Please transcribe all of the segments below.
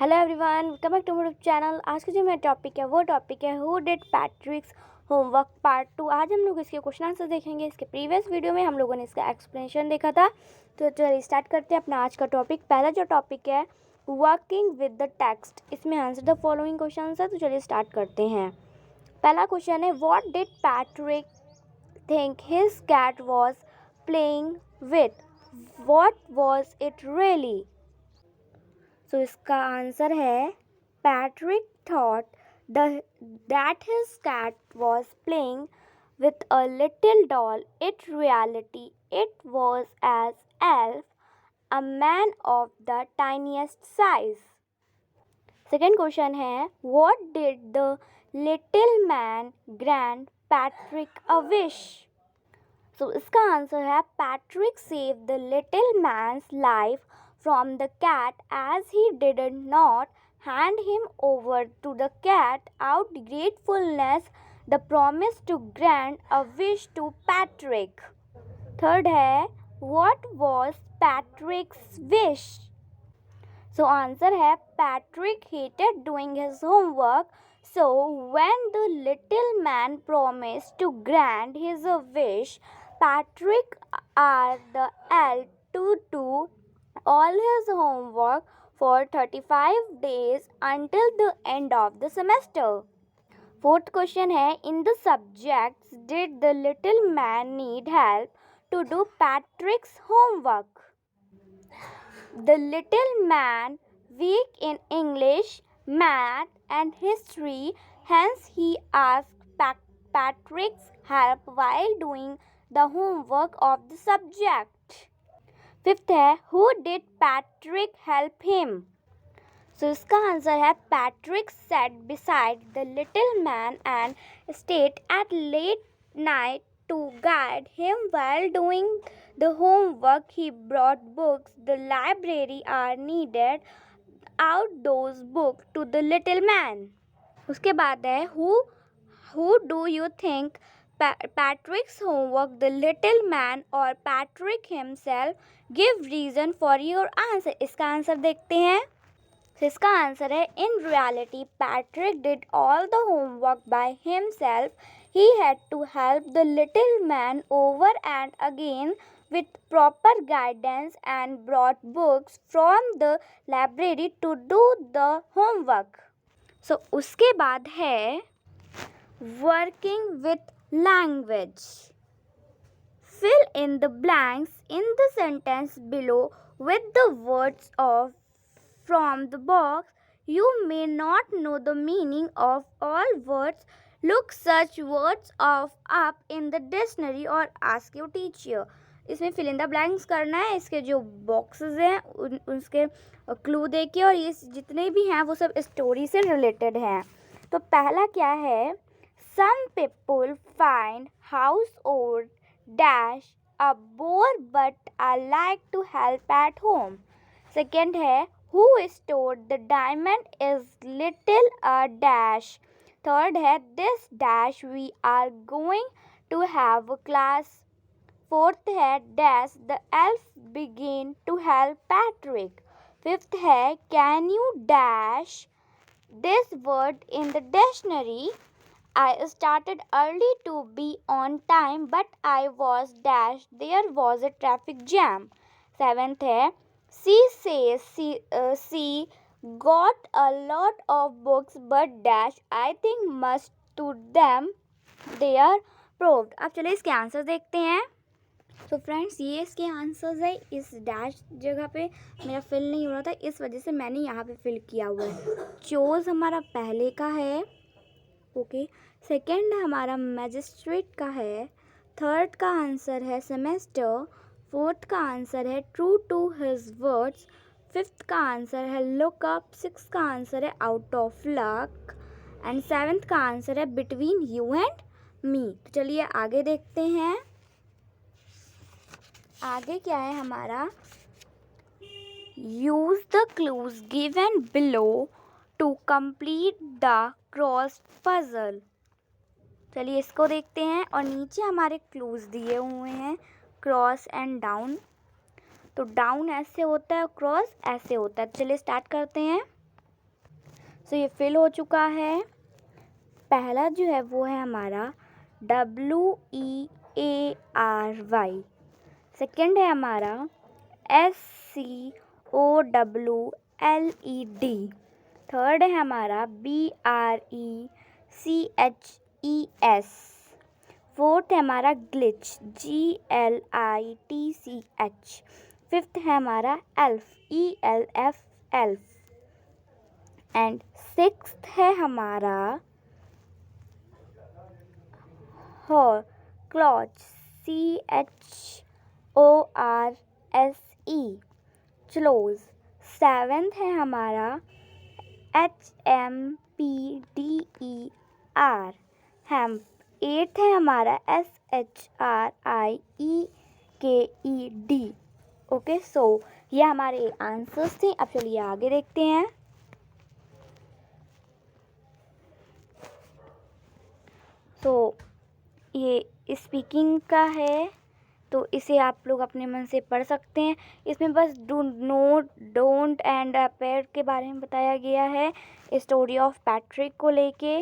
Hello everyone, welcome back to my channel. आज का जो मेरा टॉपिक है वो टॉपिक है who did Patrick's homework part 2। आज हम लोग इसके क्वेश्चन आंसर देखेंगे। इसके प्रीवियस वीडियो में हम लोगों ने इसका एक्सप्लेनेशन देखा था। तो चलिए स्टार्ट करते हैं अपना आज का टॉपिक। पहला जो टॉपिक है वर्किंग विद द टेक्स्ट, इसमें आंसर द फॉलोइंग क्वेश्चन है। तो चलिए स्टार्ट करते हैं। पहला क्वेश्चन है what did Patrick think his cat was playing with, what was it really. तो इसका आंसर है Patrick thought that his cat was playing with a little doll. In reality, it was as elf, a man of the tiniest size. Second question है what did the little man grant Patrick a wish? So इसका answer है Patrick saved the little man's life from the cat as he did not hand him over to the cat out gratefulness, the promise to grant a wish to Patrick. Third है what was Patrick's wish? So answer है Patrick hated doing his homework, so when the little man promised to grant his wish, Patrick asked the elf to do all his homework for 35 days until the end of the semester. Fourth question है in the subjects did the little man need help to do Patrick's homework? The little man weak in English, math and history, hence he asked Patrick's help while doing the homework of the subject. Fifth है who did Patrick help him? So इसका answer है Patrick sat beside the little man and stayed at late night to guide him while doing the homework. He brought books the library are needed out those books to the little man. उसके बाद है who do you think Patrick's homework, the little man or Patrick himself? Give reason for your answer. इसका answer देखते हैं। तो इसका answer है in reality Patrick did all the homework by himself. He had to help the little man over and again with proper guidance and brought books from the library to do the homework. So उसके बाद है working with language. Fill in the blanks in the sentence below with the words of from the box. You may not know the meaning of all words. Look such words up in the dictionary or ask your teacher. इसमें fill in the blanks करना है। इसके जो boxes हैं उसके clue देके, और ये जितने भी हैं वो सब story से related हैं। तो पहला क्या है Some people find household dash a bore but I like to help at home. Second है who stored the diamond is little a dash. Third है this dash we are going to have a class. Fourth है dash the elf began to help Patrick. Fifth है can you dash this word in the dictionary? I started early to be on time, but I was dashed. There was a traffic jam. Seventh है she says she got a lot of books, but dash I think must to them they are proved. अब चलिए इसके answer देखते हैं। तो friends ये इसके answers है। इस डैश जगह पे मेरा फिल नहीं हो रहा था, इस वजह से मैंने यहाँ पे फिल किया हुआ है। चोज हमारा पहले का है, ओके। सेकंड हमारा मैजिस्ट्रेट का है। थर्ड का आंसर है सेमेस्टर। फोर्थ का आंसर है true to his words. Fifth का आंसर है लुक अप। सिक्स का आंसर है out of luck and seventh का आंसर है बिटवीन यू एंड मी। तो चलिए आगे देखते हैं। आगे क्या है हमारा use the clues given below to complete the cross puzzle. चलिए इसको देखते हैं। और नीचे हमारे क्लूज दिए हुए हैं क्रॉस एंड डाउन। तो डाउन ऐसे होता है, क्रॉस ऐसे होता है। चलिए स्टार्ट करते हैं। सो ये फिल हो चुका है। पहला जो है वो है हमारा WEARY, सेकेंड है हमारा SCOWLED, थर्ड है हमारा BRECHES, फोर्थ है हमारा ग्लिच GLITCH, फिफ्थ है हमारा elf ELF elf, and sixth है हमारा क्लॉज CHORSE, क्लोज। सेवेंथ है हमारा HMPDER, हेम्प। एट्थ है हमारा SHRIEKED। ओके, सो ये हमारे आंसर्स थे। अब चलिए आगे देखते हैं। सो ये स्पीकिंग का है, तो इसे आप लोग अपने मन से पढ़ सकते हैं। इसमें बस do not don't and appear के बारे में बताया गया है, स्टोरी ऑफ पैट्रिक को लेके।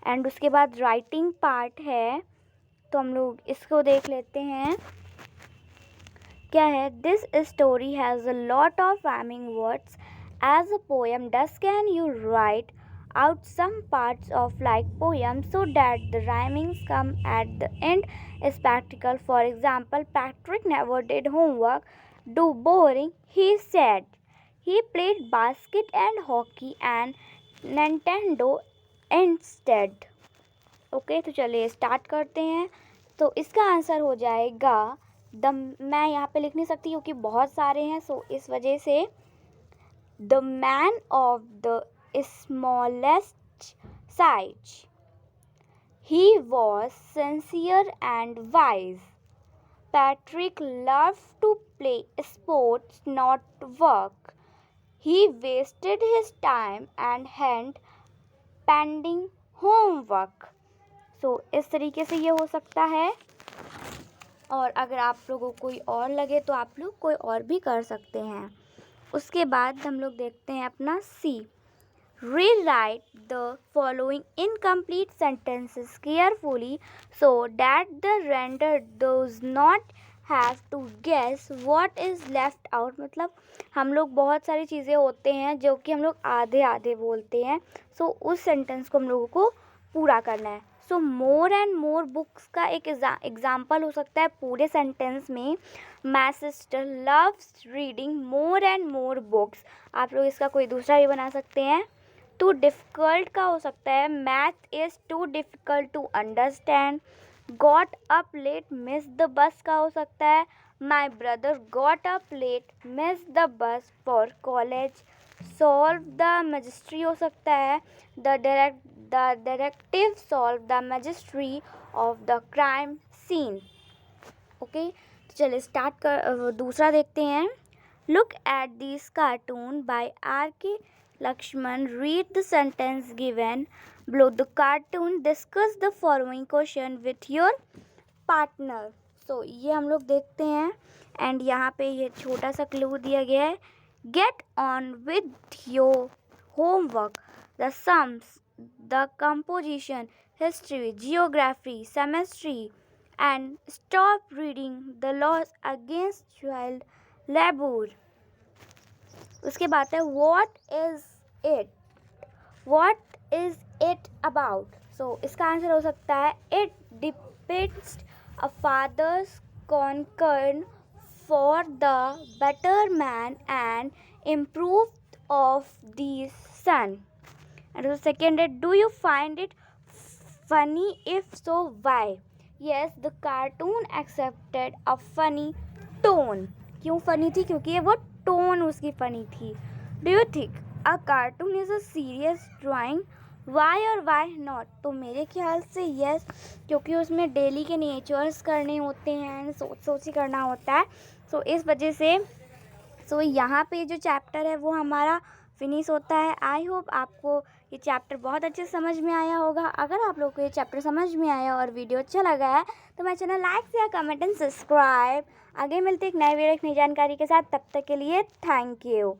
एंड उसके बाद राइटिंग पार्ट है, तो हम लोग इसको देख लेते हैं। क्या है? This story has a lot of rhyming words as a poem. Thus can you write out some parts of like poem so that the rhymings come at the end is practical? For example, Patrick never did homework. Do boring, he said. He played basket and hockey and Nintendo instead. Okay, तो चलिए start करते हैं। तो इसका answer हो जाएगा मैं यहाँ पे लिख नहीं सकती क्योंकि बहुत सारे हैं, सो इस वजह से the man of the smallest size. He was sincere and wise. Patrick loved to play sports, not work. He wasted his time and hand pending homework. So इस तरीके से ये हो सकता है। और अगर आप लोगों को कोई और लगे तो आप लोग कोई और भी कर सकते हैं। उसके बाद हम लोग देखते हैं अपना C. Rewrite the following incomplete sentences carefully so that the reader does not have to guess what is left out. मतलब हम लोग बहुत सारी चीज़ें होते हैं जो कि हम लोग आधे आधे बोलते हैं, सो उस सेंटेंस को हम लोगों को पूरा करना है। सो मोर एंड मोर बुक्स का एक एग्जाम्पल हो सकता है पूरे सेंटेंस में। My sister loves reading more and more books. आप लोग इसका कोई दूसरा भी बना सकते हैं। टू डिफ़िकल्ट का हो सकता है math is too difficult to understand. Got up late miss the bus का हो सकता है my brother got up late miss the bus for college. Solve the mystery हो सकता है the detective solve the mystery of the crime scene. Okay, तो चलिए start कर दूसरा देखते हैं। Look at this cartoon by R.K. Lakshman. Read the sentence given below the cartoon. Discuss the following question with your partner. So ये हम लोग देखते हैं एंड यहाँ पे ये छोटा सा क्लू दिया गया है। Get on with your homework. The sums, the composition, history, geography, chemistry, and stop reading the laws against child labor. उसके बाद है what is it about? So इसका आंसर हो सकता है it depicts a father's concern for the betterment and improvement of the son. And the second is do you find it funny? If so, why? Yes, the cartoon accepted a funny tone. क्यों funny थी? क्योंकि ये वो tone उसकी funny थी। Do you think a cartoon is a serious drawing? Why और why not? तो मेरे ख्याल से यस, क्योंकि उसमें डेली के नेचर्स करने होते हैं, सोच ही करना होता है। सो इस वजह से यहाँ पे जो चैप्टर है वो हमारा फिनिश होता है। आई होप आपको ये चैप्टर बहुत अच्छे समझ में आया होगा। अगर आप लोग को ये चैप्टर समझ में आया और वीडियो अच्छा लगा है तो मेरा channel like share comment and subscribe. आगे मिलते एक नए वीडियो एक नई जानकारी के साथ, तब तक के लिए थैंक यू।